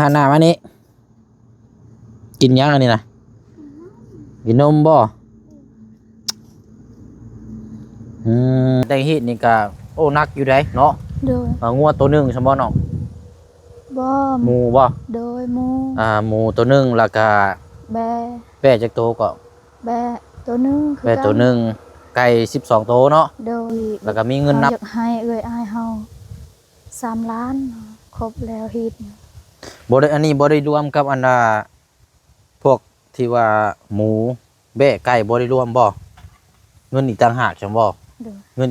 หันหน้ามานี่กินยังอันนี้นะกินนมบ่แต่ฮีดนี่ก็โอ้นักอยู่ได้เนาะโดยงัวตัวหนึ่งสมบ่เนาะบ่หมูบ่โดยหมูหมูตัวหนึ่งแล้วก็แบะแปะจักโตก็แบะตัวหนึงแปะตัวหนึ่งไก่12โตเนาะโดยแล้วก็มีเงินนับอยากให้เอ้ยอายเฮา3 ล้านครบแล้วฮิตบ่ได้อันนี้บ่ได้รวมกับอันพวกที่ว่าหมูแบะไก่บ่ได้รวมบ่เงินอีกต่างหากจังบ่โดยเงิน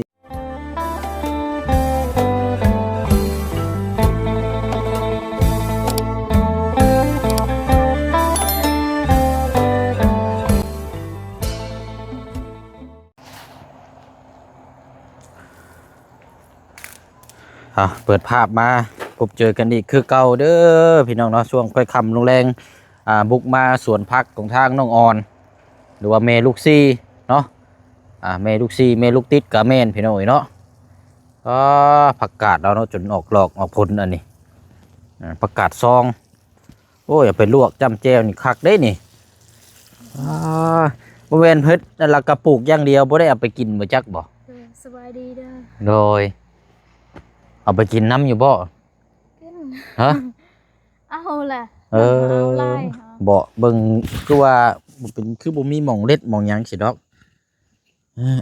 เปิดภาพมาพบเจอกันอีกคือเก่าเด้อพี่น้องเนาะช่วงค่อยค่ำลงแรงบุกมาสวนพักของทางน้องออนหรือว่าเมลูกซี่เนาะเมลูกซี่เมลูกติดกับเมนพี่น้องเนาะผักกาดเราเนาะจนออกหลอกออกผลอันนี้ผักกาดซองโอ้ยอย่าไปลวกจำแจวนี่คักได้นี่บริเวณเพชรนั่นละกระปุกอย่างเดียวบ่ได้เอาไปกินบ่จักบ่สบายดีเด้อโดยเอาไปกินน้ำอยู่บ่กินฮะเอาแหละบ่เบิ่งคือว่าเป็นคือบ่มีหม่องเล็ดหม่องหยังสิดอก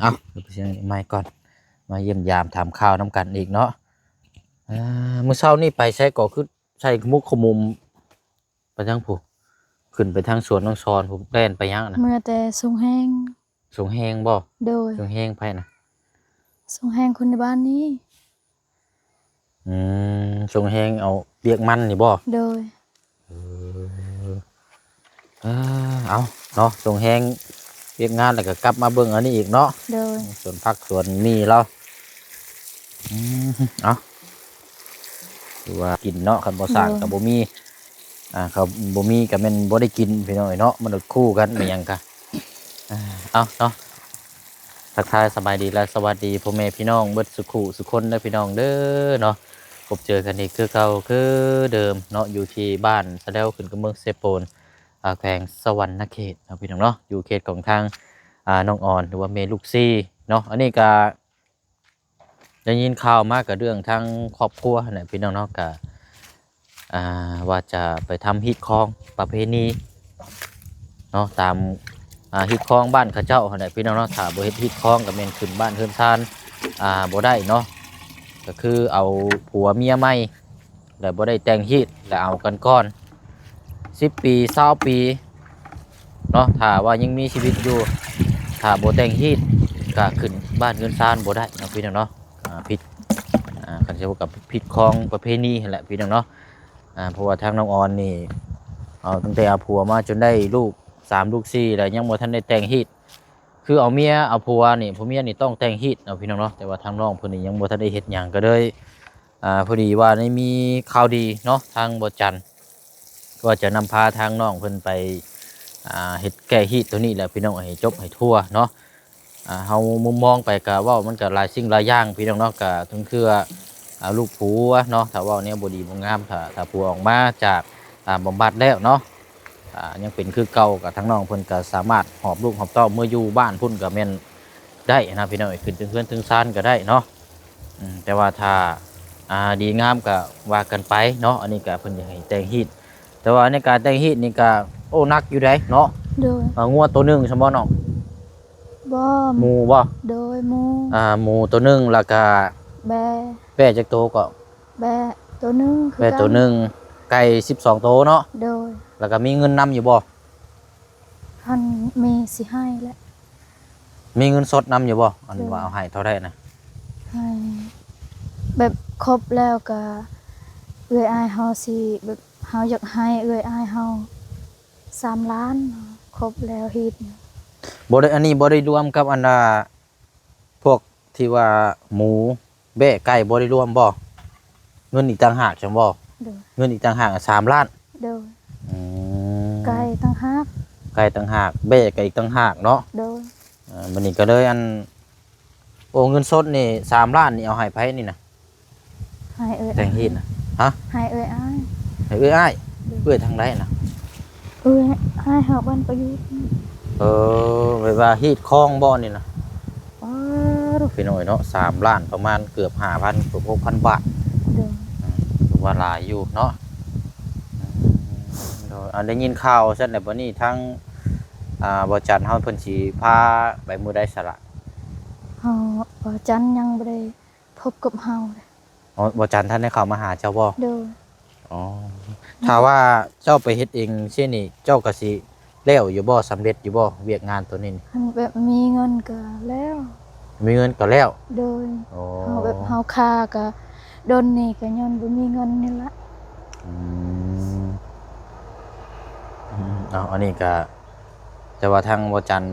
เอาเดี๋ยวไปเสียงไม้ก่อนมาเยี่ยมยามถามข่าวน้ำกันอีกเนาะมื้อเช้านี่ไปใช้ก็คือใช้มุกขมุมไปทางผู้ขึ้นไปทางสวนน้องซอนผมแล่นไปยังนะเมื่อแต่ทรงแห้งสูงแฮงบ่โดยสูงแฮงไผนะทรงแห้งคนในบ้านนี้สูงแฮงเอาเปียกมันนี่บ่โดยเอาเนาะสูงแฮงเปียกงานแล้วก็กลับมาเบิ่งอันนี้อีกเนาะโดยส่วนพักส่วนมีเราเอาคือว่ากินเนาะคันบ่สร้างกับบ่มีเขาบ่มีก็แม่นบ่ได้กินพี่น้องเนาะมันคู่กันเป็นหยังกะเอาเนาะทักทายสบายดีและสวัสดีพ่อแม่พี่น้องเบิดสุขุสุคนเด้อพี่น้องเด้อเนาะพบเจอกันอีกคือเก่าคือเดิมเนาะอยู่ที่บ้านสะเดาขึ้นกับเมืองเซโปนแขวงสวรรณเขตพี่น้องเนาะอยู่เขตของทางน้องอ่อนหรือว่าเมลูกซี่เนาะอันนี้ก็ได้ยินข่าวมากกับเรื่องทางครอบครัวเนี่ยพี่น้องเนาะก็ว่าจะไปทำฮิตคองประเพณีเนาะตามฮิตคองบ้านข้าเจ้าเนี่ยพี่น้องเนาะถ้าบ่เฮ็ดฮิตคองก็แม่นขึ้นบ้านขึ้นศาลบ่ได้เนาะก็คือเอาผัวเมียใหม่แล้วบ่ได้แต่งฮิตแล้วเอากันก่อน10 ปี20 ปีเนาะถ้าว่ายังมีชีวิตอยู่ถ้าบ่แต่งฮีตก็ขึ้นบ้านเงินซานบ่ได้เนาะพี่น้องเนาะผิดกันจะว่ากับผิดของประเพณีนั่นแหละพี่น้องเนาะเพราะว่าทางน้องออนนี่เอาตั้งแต่เอาผัวมาจนได้ลูก3ลูก4แล้วยังบ่ทันได้แต่งฮีตคือเอาเมียเอาผัวนี่ผัวเมียนี่ต้องแต่งฮีตเนาะพี่น้องเนาะแต่ว่าทางน้องเพิ่นนี่ยังบ่ทันได้เฮ็ดหยังก็เลยพอดีว่าได้มีข่าวดีเนาะทางบ่จันก็จะนำพาทางน้องเพิ่นไปเฮ็ดแก้ฮีตตัวนี้แหละพี่น้องให้จบให้ทั่วเนาะเฮามุมมองไปก็ว่ามันก็หลายสิ่งหลายอย่างพี่น้องเนาะก็ถึงคือลูกผัวเนาะถ้าว่าเนี่ยบ่ดีบ่งามถ้าผัวออกมาจากบำบัดแล้วเนาะยังเป็นคือเก่ากับทางน้องเพิ่นก็สามารถหอบลูกหอบเต้าเมื่ออยู่บ้านพุ่นก็แม่นได้นะพี่น้องขึ้นถึงเพื่อนถึงซานก็ได้เนาะแต่ว่าถ้าดีงามก็ว่ากันไปเนาะอันนี้ก็เพิ่นอยากให้แต่งฮีตแต่ว่าในการแต่งฮีตนี่ก็โอ้นักอยู่ได้เนาะโดยงัวตัวหนึ่งสมบ่เนาะบ่หมูบ่โดยหมูหมูตัวหนึ่งแล้วก็แปะจักโตก็แบะตัวหนึงแปะตัวหนึ่งไก่12โตเนาะโดยแล้วก็มีเงินนำอยู่บ่ท่านมีสิให้แหละมีเงินสดนำอยู่บ่อันว่าเอาให้เท่าไรนะให้แบบครบแล้วก็เอื้อยอายเฮาสิแบบเฮาอยากให้เอื้อยอายเฮา3 ล้านครบแล้วฮิตบ่ได้อันนี้บ่ได้รวมกับอันพวกที่ว่าหมูแบะไก่บ่ได้รวมบ่เงินอีกต่างหากจังบ่เงินอีกต่างหาก3 ล้านโดยไก่ต่างหากไก่ต่างหากแบะไก่อีกต่างหากเนาะโดยบัดนี้ก็เลยโอ้เงินสดนี่3 ล้านนี่เอาให้ไผนี่นะให้เอ้ยแต่งฮีตนะฮะให้เอ้ยอ้าย ให้เอื้อยอ้ายเอื้อยทางใดน่ะ เอ้ยอ้ายเฮาบ้านประยุทธ์ ไว้ว่าฮีดคลองบ่นี่น่ะอ้าวพี่น้อยเนาะ3ล้านประมาณเกือบ5,000เกือบ6,000 บาท เด้อ ถือว่าหลายอยู่เนาะโดยได้ยินข่าวซั่นแหละบัดนี้ทั้งบ่จันเฮาเพิ่นสิพาไปมื้อใดซะล่ะ เฮาบ่จันยังบ่ได้พบกับเฮาเลย อ๋อบ่จันท่านได้เข้ามาหาเจ้าบ่ เด้อ อ๋อถ้าว่าเจ้าไปเฮ็ดเองเช่นนี้เจ้าก็สิแล้วอยู่บ่สำเร็จอยู่บ่เวียกงานตัวนี้นี่ คันแบบมีเงินก็แล้ว มีเงินก็แล้ว โดย อ๋อ เฮาแบบเฮาค่าก็ดนนี่ก็ย้อนบ่มีเงินนี่ละ อืมเอาอันนี้ก็แต่ว่าทางบ่จัน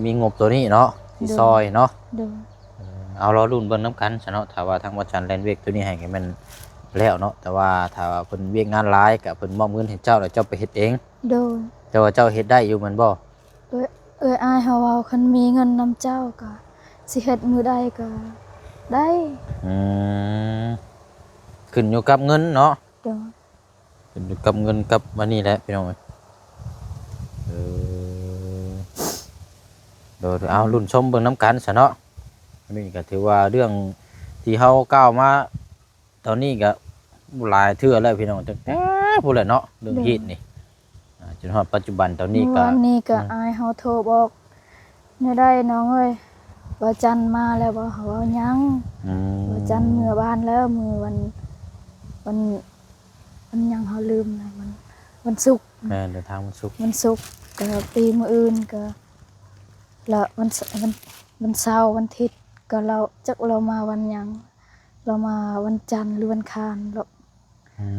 มีงบตัวนี้เนาะสิซอยเนาะ เด้อ เอารอรุ่นเบิ่งนํกันซะเนาะถ้าว่าทางบ่จันแล่นเวียกตัวนี้ให้มันแล้วเนาะแต่ว่าถ้าว่าเพิ่นเวียกงานหลายก็เพิ่นมอบเงินให้เจ้าแล้วเจ้าไปเฮ็ดเอง โดย แต่ว่าเจ้าเฮ็ดได้อยู่แม่นบ่ อ้ายเฮาเว้าคันมีเงินนำเจ้าก็สิเฮ็ดมื้อใดก็ได้ อืมขึ้นอยู่กับเงินเนาะ เด้อ ขึ้นอยู่กับเงินกับวันนี้แหละพี่น้องเออเดี๋ยวเอารุ่นชมเบิ่งน้ำกันซะเนาะอันนี้ก็ถือว่าเรื่องที่เฮาก้าวมาตอนนี้ก็หลายเทื่อแล้วพี่น้องตั้งแต่พูดแหละเนาะเรื่องฮีตนี่จนฮอดปัจจุบันตอนนี้ก็ วันนี้ก็อายเฮาโทรบอกเนี่ยได้น้องเอ้ยบ่จันมาแล้วบ่เฮาว่ายัง อืม บ่จันเมื่อบ้านแล้วมื้อวันยังเฮาลืมนะวันศุกร์ แม่นเดินทางวันศุกร์ วันศุกร์ก็ปีมื้ออื่นก็แล้ววันเสาร์วันอาทิตย์ก็เราจักเรามาวันหยังเรามาวันจันทร์หรือวันคารเรา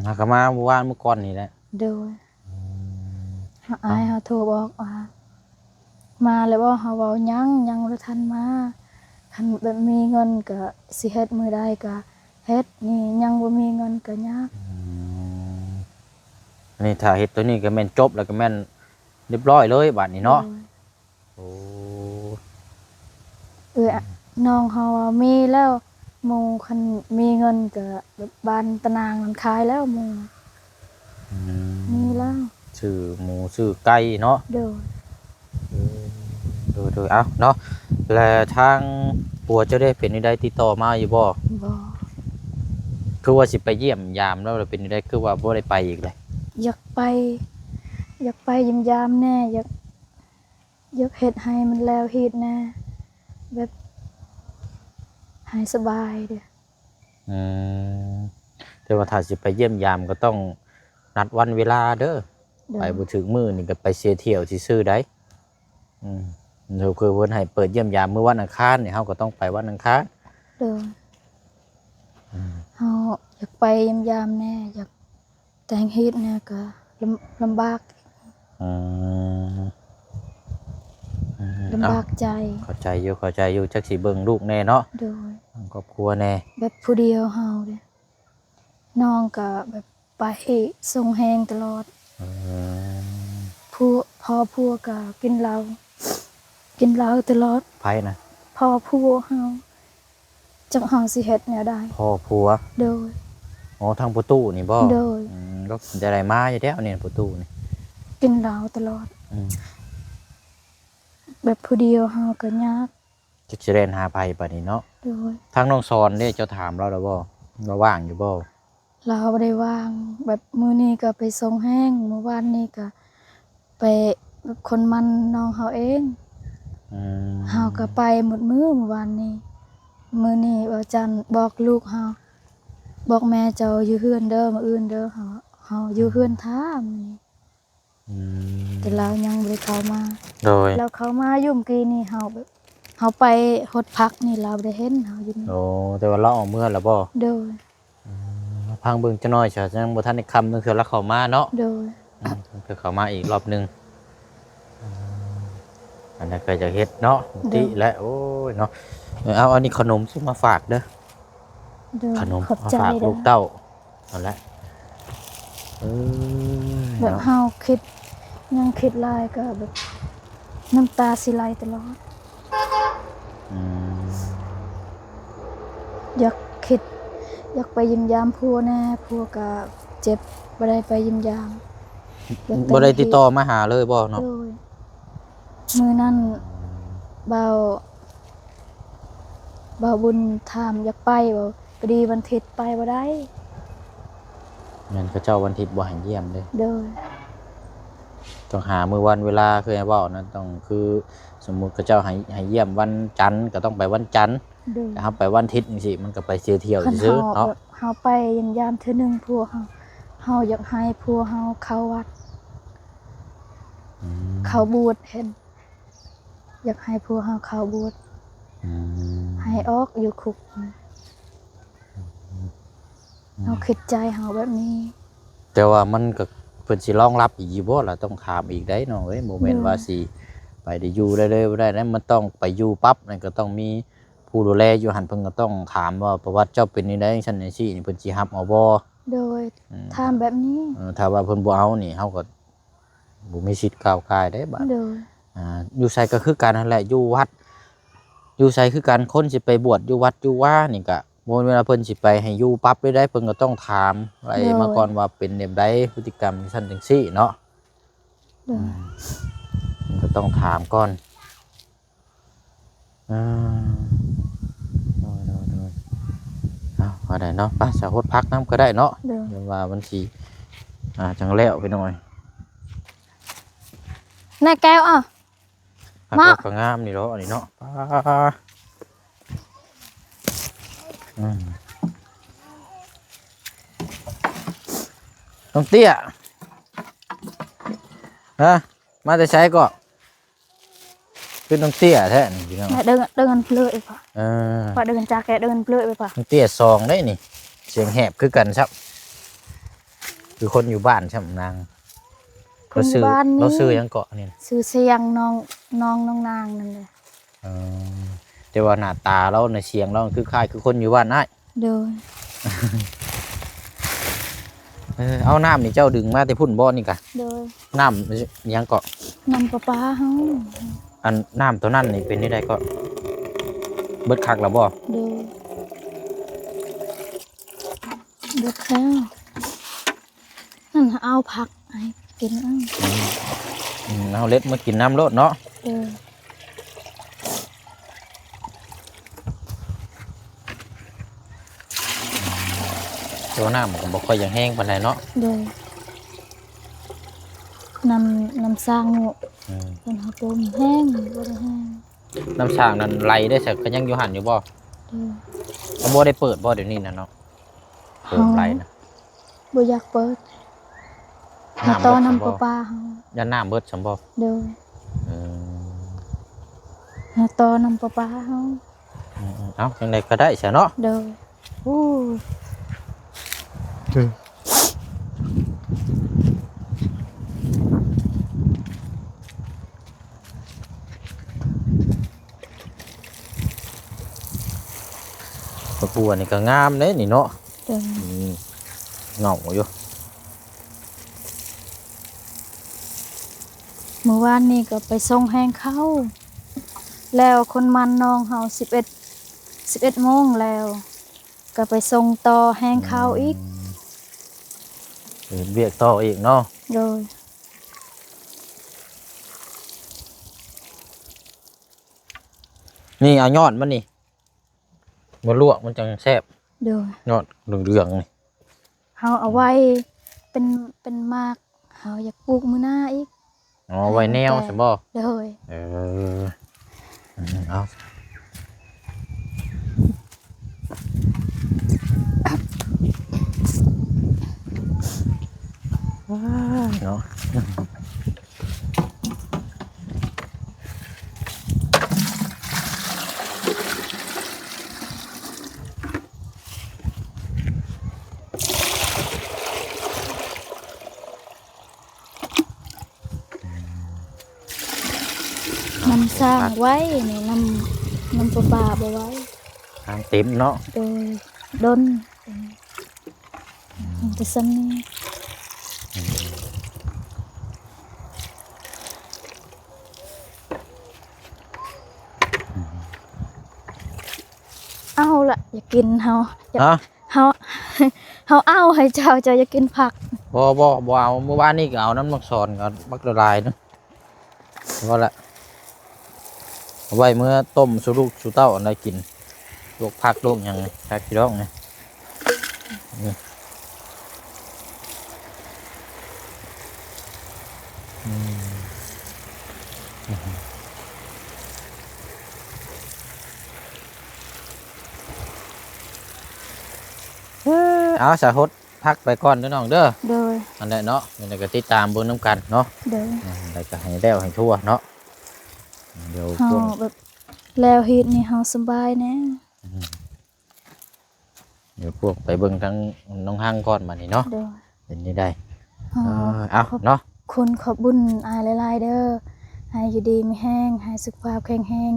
หากมาเมื่อวานเมื่อก่อนนี่แหละ โดยอายเฮาโทรบอกว่ามาแล้วบ่เฮาเว้ายังบ่ทันมาคันแบบมีเงินก็สิเฮ็ดมื้อใดก็เฮ็ดนี่ยังบ่มีเงินก็ยาก อันนี้ถ้าเฮ็ดตัวนี้ก็แม่นจบแล้วก็แม่นเรียบร้อยเลยบัดนี้เนาะโอ้ น้องเฮาว่ามีแล้วหมู่คันมีเงินก็แบบบ้านตะนางมันขายแล้วหมู่มีแล้ว ชื่อหมูชื่อไก่เนาะ โดย ดูเอาเนาะแล้วทางปัวเจะได้เป็นได้ติดต่อมาอยู่บ่ บ่ คือว่าสิไปเยี่ยมยามแล้วเป็นได้คือว่าบ่ได้ไปอีกเลย อยากไปยิมยามแน่อยากเฮ็ดให้มันแล้วเฮ็ดแน่แบบให้สบายเด้อ อืมแต่ว่าถ้าสิไปเยี่ยมยามก็ต้องนัดวันเวลาเด้อ โด ไป ย บ่ถึงมื้อนี่ก็ไปเสียเที่ยวซื่อๆได้เดี๋ยวคือเพิ่นให้เปิดเยี่ยมยามมื้อวันอังคารนี่เฮาก็ต้องไปวันอังคาร โดยเฮาอยากไปยิมยามแน่อยากแต่งเฮ็ดแน่ก็ลำบาก อืม ลำบากใจ เข้าใจอยู่จักสิเบิ่งลูกแน่เนาะ โดย ครอบครัวแน่ แบบผู้เดียวเฮาเด้อน้องก็แบบไปส่งแฮงตลอด อืม พ่อก็กินเหล้าตลอด ไผนะ พ่อผัวเฮาจักเฮาสิเฮ็ดแนวใด พ่อผัว โดย อ๋อทางประตูนี่บ่ โดย ก็จะได้มาอยู่แล้วนี่ประตูนี่ กินเหล้าตลอด อืม แบบผู้เดียวเฮาก็ยาก จะสิเล่นหาภัยปานนี้เนาะ โดย ทางน้องซอนเด้เจ้าถามเราแล้วบ่ว่าว่างอยู่บ่ เราบ่ได้ว่าง แบบมื้อนี้ก็ไปส่งแห้งเมื่อวานนี้ก็ไปแบบคนมันน้องเฮาเอง อืม เฮาก็ไปหมดมื้อเมื่อวานนี้มื้อนี้ว่าจันบอกลูกเฮาบอกแม่เจ้าอยู่เฮือนเด้อมื้ออื่นเด้อเฮาอยู่เฮือนท่ามื้อนี้ อืม แต่เรายังบ่ได้เข้ามา โดย แล้วเข้ามาอยู่เมื่อกี้นี่เฮาแบบเฮาไปหดพักนี่เราบ่ได้เห็นเฮาอยู่นี่ โอ้แต่ว่าเราออกเมื่อแล้วบ่ โดย พังเบิ่งจักหน่อยซะจังบ่ทันได้คำนึงเทื่อละเข้ามาเนาะ โดย เพื่อเข้ามาอีกรอบหนึงอันนั้นก็จะเฮ็ดเนาะติและโอ้ยเนาะเอาอันนี้ขนมซื้อมาฝากเด้อ โดย ขนม ขอบ มา ใจ ฝาก เด้ ลู อก เต้าเอาละแบบ เนาะ เฮาคิดยังคิดหลายก็แบบน้ำตาสิไหลตลอด อืม อยากคิดอยากไปเยิ้มยามผัวแน่ผัวก็เจ็บ บ่ได้ไปเยี่ยมยาม บ่ได้ติดต่อมาหาเลยบ่เนาะ โดยมื้อนั้นเบาบุญถามอยากไปบ่พอดีวันอาทิตย์ไปบ่ได้ งั้นเขาเจ้าวันอาทิตย์บ่ให้เยี่ยมเด้ โดย ต้องหามื้อวันเวลาคือให้เว้านะต้องคือสมมุติเขาเจ้าให้เยี่ยมวันจันทร์ก็ต้องไปวันจันทร์ โดย แต่ถ้าไปวันอาทิตย์จังซี่มันก็ไปเที่ยว คัน ซื่อ เฮา ๆเนาะ แบบเฮาไปเยี่ยมยามเทื่อหนึงผัวเฮาอยากให้ผัวเฮาเข้าวัด อืม เข้าบวชเห็นอยากให้ผัวเฮาเข้าบวช อืม ให้ออกอยู่คุกเฮาคิดใจเฮาแบบนี้ แต่ว่ามันก็เพิ่นสิรองรับอีกอยู่บ่ล่ะต้องถามอีกได้เนาะเอ้ยบ่แม่นว่าสิไปได้อยู่ได้เลยบ่ได้นะมันต้องไปอยู่ปั๊บนั่นก็ต้องมีผู้ดูแลอยู่หั่นเพิ่นก็ต้องถามว่าประวัติเจ้าเป็นจังได๋จังซั่นจังซี่นี่เพิ่นสิรับเอาบ่ โดยถามแบบนี้ ถ้าว่าเพิ่นบ่เอานี่เฮาก็บ่มีสิทธิ์ก้าวก่ายได้บัด โดย อยู่ไสก็คือกันนั่นแหละอยู่วัดอยู่ไสคือกันคนสิไปบวชอยู่วัดอยู่ว่านี่ก็บ่เวลาเพิ่นสิไปให้อยู่ปั๊บเลยได้เพิ่นก็ต้องถามอะไรมาก่อนว่าเป็นแบบใดพฤติกรรมจังซั่นจังซี่เนาะ โดย มันก็ต้องถามก่อนอ่าเอาว่าได้เนาะไป้าสะฮดพักน้ำก็ได้เนาะ โดย เดี๋ยวว่ามันสิจังแล้วไปหน่อย นายแก้วอ่ะ พัก มา ก็งามนี่เนาะอันนี้เนาะป้าอืมน้องเตี้ยฮะมาแต่ใช้ก็เป็นน้องเตี้ยแท้นี่พี่น้อง nè đơn plưỡi vậy เออ và đơn cha kẻ đơn plưỡi vậy น้องเตี้ยซองได้นี่เสียงแหบคือกันครับคือคนอยู่บ้านใช่ไหมนาง คนอยู่บ้านนี่ เราซื้อยังเกาะนี่นะ sư xiang non nàngนั่นเลย เออแต่ว่าหน้าตาเราในเสียงเราคือคล้ายคือคนอยู่บ้านได้ rồi เอาน้ำนี่เจ้าดึงมาแต่พุ่นบ่อนี่กะ rồi น้ำยังเกาะ nằm papa không อันน้ำตัวนั้นนี่เป็นได้ก็เบิดคักแล้วบ่ rồi được theoนั่นเอาผักให้กินเอา เอาเล็ดมากินน้ำรดเนาะ rồi ตัวน้ำมันก็บ่ค่อยอยังแห้งปานใดเนาะ rồi nằm sang ngộ อืม เป็นหาต้มแห้งบ่ได้แห้ง น้ำช่างนั้นไหลได้สักก็ยังอยู่หันอยู่บ่ rồi เอาบ่ได้เปิดบ่เดี๋ยวนี้นะเนาะเปิดไหลนะ บ่อยากเปิดหาตอนำปลาเฮา ยันน้ำเบิดสมบ่ เด้อ เออ หาตอนำปลาเฮา เอาจังไดก็ได้ซะเนาะ เด้ออู้ ตะปูอันนี่ก็งามเด้นี่เนาะ เด้อ เหงาอยู่ เมื่อวานนี้ก็ไปส่งแห้งเข้า แล้วคนมันน้องเฮา11โมงแล้ว ก็ไปส่งต่อแห้งเข้าอีก เห็นเวียกต่ออีกเนาะ โดย นี่เอายอดมันนี่มาลวกมันจังแซ่บ โดย ยอดเหลืองๆนี่ เฮาเอาไว้เป็นมากเฮาอยากปลูกมื้อหน้าอีก อ๋อไว้แนวใช่บ่ โดย เออเอาเนาะนำสร้างไว้นี่นำปลาบ่ไว้ ทางเต็มเนาะ โดยดนจะซ้ำนี่เอาละอย่ากินเฮา ฮะ เฮา เฮาเอาให้เจ้าอยากกินผัก โอ้ บ่เอาเมื่อวานนี่ก็เอาน้ำมักสอนก็มักละลายเนาะพอละเอาไว้เมื่อต้มสุลูกสุเต้าอะไรกินลวกผักลวกหยังผักพี่น้องไงนี่เอาสาหดพักไปก่อนเด้อน้องเด้อ โดย อันนั้นเนาะมันก็ติดตามเบิ่งน้ำกันเนาะ โดย แล้วก็ให้แล้วให้ทั่วเนาะเดี๋ยว เฮา พวก แบบแล้วเฮ็ดนี่เฮาสบายแน่ เดี๋ยวพวกไปเบิ่งทั้งน้องห้างก่อนมานี่เนาะ โดย เป็นนี่ได้ เฮา เอาเนาะ คุณขอบบุญอายหลายๆเด้อให้อยู่ดีมีแห้งให้สุขภาพแข็งแรง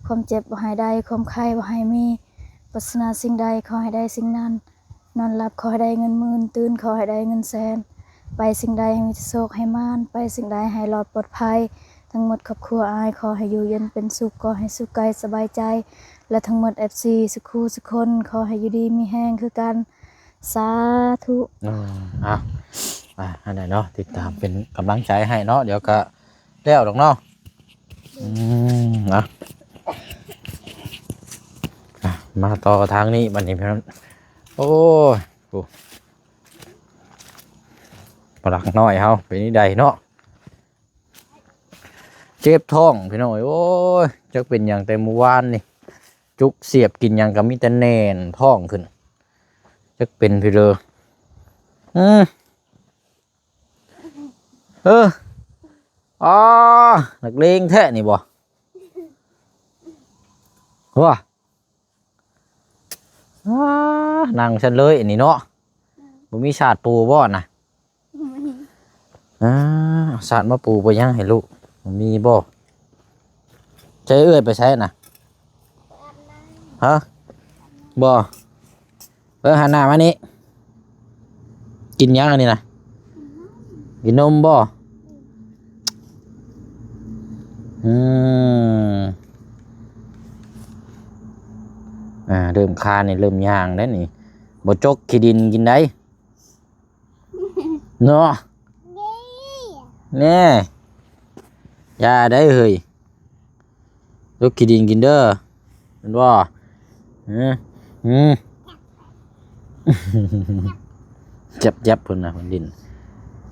ความเจ็บบ่ให้ได้ความไข้บ่ให้มีปรารถนาสิ่งใดขอให้ได้สิ่งนั้นนอนหลับขอให้ได้เงินหมื่นตื่นขอให้ได้เงินแสนไปสิ่งใดให้มีแต่โชคให้มานไปสิ่งใดให้รอดปลอดภัยทั้งหมดครอบครัวอายขอให้อยู่เย็นเป็นสุขขอให้สุขกายสบายใจและทั้งหมด FC สุขูสุขคนขอให้อยู่ดีมีแห้งคือกันสาธุ เอาอันไหนเนาะติดตามเป็นกำลังใจให้เนาะเดี๋ยวก็แล้วดอกเนาะนะมาต่อทางนี้บัดนี้พี่น้องโอ้ยปลักน้อยเฮาเป็นนี่ใดเนาะเจ็บท้องพี่น้องโอ้ยจักเป็นอย่างแต่เมื่อวานนี่จุกเสียบกินอย่างกับมีแต่แน่นท้องขึ้นจักเป็นพี่เลยอ๋อนักเลงแท้นี่บ่ว้านั่งฉันเลยอันนี้เนาะบ่มีชาติปูบ่น่ะชาติมาปูไปยังให้ลูกบ่มีบ่ใจเอื้อยไปใช้น่ะฮะบ่หันหน้ามานี่กินยังอันนี้น่ะกินนมบ่เริ่มคานนี่เริ่มย่างแล้วนี่บ่จกขี้ดินกินได้เนาะแน่ยาได้เฮ้ยจกขี้ดินกินเด้อเป็นบ่เจ็บเพิ่นน่ะเพิ่นดิน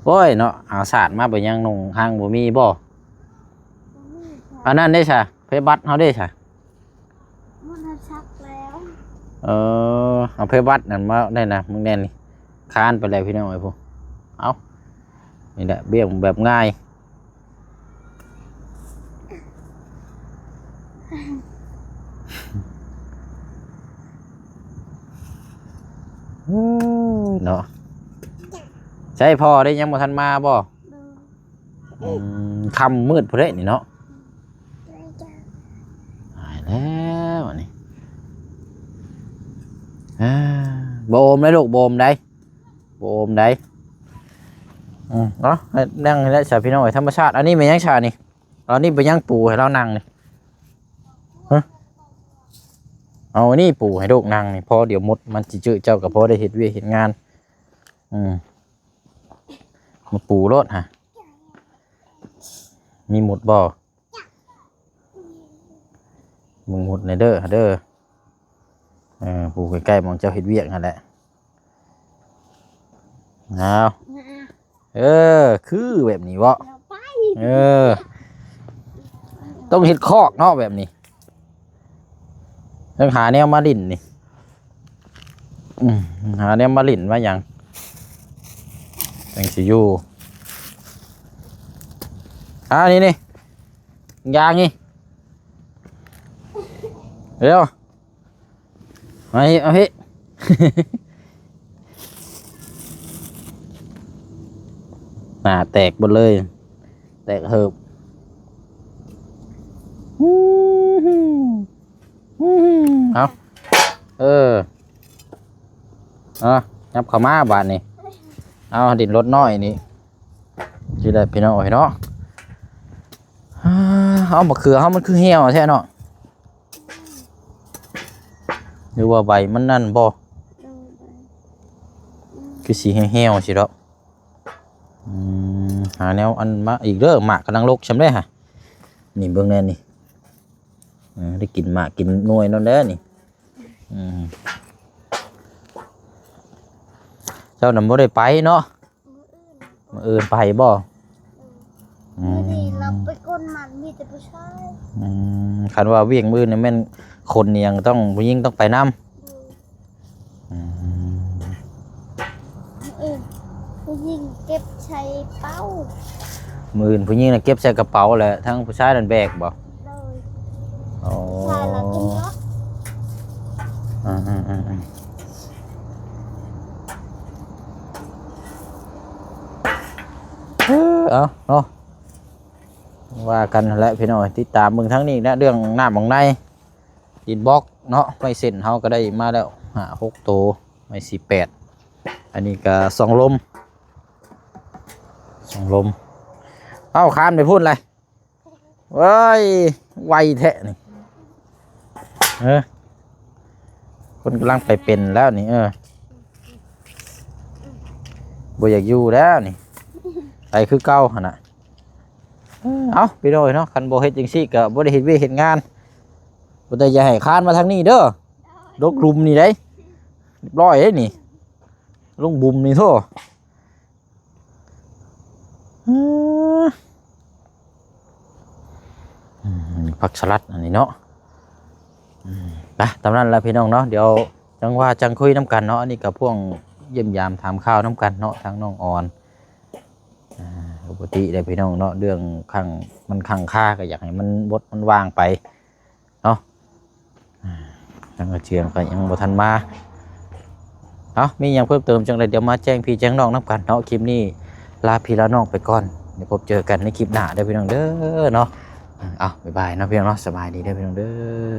โอ้ยเนาะเอาศาสตร์มาไปยังนงห้างบ่มีบ่อันนั้นได้ใช่เพบัตเฮาได้ใช่มันชักแล้ว เอาเพบัตนั่นมาได้นะมึงแน่นนี่คานไปแล้วพี่น้องไอ้พวกเอานี่แหละเบี้ยแบบง่ายเนาะใช่พอได้ยังบ่ทันมาบ่คำมืดพอได้นี่เนาะตายแล้วนี่โบมได้ลูกโบมได้โบมได้เนาะนั่งแล้วชาพี่น้องธรรมชาติอันนี้เป็นยังชานี่อันนี้เป็นยังปูให้เรานั่งนี่เอานี่ปูให้ลูกนั่งนี่พอเดี๋ยวมดมันจิจื้อเจ้ากับพอได้เห็นเวียเห็นงานมาปูรถฮะมีหมดบ่มึงหมดในเด้อปูใกล้ๆมองเจ้าเห็ดเวียกนั่นแหละเอาคือแบบนี้วะต้องเห็ดคอกเนาะแบบนี้ต้องหาแนวมาลิ่นนี่หาแนวมาลิ่นมาอย่างจังสิอยู่นี่ยางนี่เร็วเอาพี่หน้าแตกหมดเลยแตกเหิบเอายับเข้ามาบาทนี่เอาดินรถน้อยนี่ที่ได้พี่น้อยเนาะเอามะเขือเขามันคือเหี่ยวใช่เนาะหรือว่าใบมันนั่นบ่คือสีเหี่ยวสิเนาะ หาแนวอันมาอีกเด้อหมากกำลังลกชำได้ฮะนี่เบิ่งแน่นี่ได้กินหมากกินหน่วยนั่นแหละนี่เจ้านำบ่ได้ไปเนาะมื้ออื่นไปบ่ มื้อนี้เราไปก้นมันมีแต่ผู้ชาย คันว่าเวียงมื้อนี่แม่นคนนี่ยังต้องผู้หญิงต้องไปนำ ผู้หญิงเก็บใช้เป้า มื้ออื่นผู้หญิงน่ะเก็บใส่กระเป๋าแหละทั้งผู้ชายนั่นแบกบ่ เลย อ๋อ ชายเรากินรถ เอาเนาะว่ากันนั่นแหละพี่น้อยติดตามเบิ่งทั้งนี้นะเรื่องน้ำของในดินบล็อกเนาะไม่เส้นเฮาก็ได้มาแล้ว5-6ตัวไม่48อันนี้ก็2 ลมเอ้าข้ามไปพูดเลยเว้ยไวแท้นี่คนกำลังไปเป็นแล้วนี่บ่อยากอยู่แล้วนี่ไปคือเก่าหั่นน่ะเอาพี่น้อยเนาะคันบ่เฮ็ดจังซี่ก็บ่ได้เฮ็ดเวยกเฮ็ดงานบ่ได้อย่าให้คานมาทางนี้เด้อลกลุมนี่เด้เรียบร้อยเด้นี่ลงบุมนี่โธ่ผักสลัดอันนี้เนาะไปตามนั้นแล้วพี่น้องเนาะเดี๋ยวจังว่าจังคุยน้ำกันเนาะอันนี้กับพวกเยี่ยมยามถามข้าวน้ำกันเนาะทางน้องออนปกติได้พี่น้องเนาะเรื่องข้างมันข้างค่าก็อยากให้มันบดมันวางไปเนาะทางเชียงก็ยังบ่ทันมาเอามีอย่างเพิ่มเติมจังไรเดี๋ยวมาแจ้งพี่แจ้งน้องน้ำกันเนาะคลิปนี้ลาพี่ลาน้องไปก่อนเดี๋ยวพบเจอกันในคลิปหน้าเด้อพี่น้องเด้อเนาะเอาบ๊ายบายเนาะพี่น้องเนาะสบายดีเด้อพี่น้องเด้อ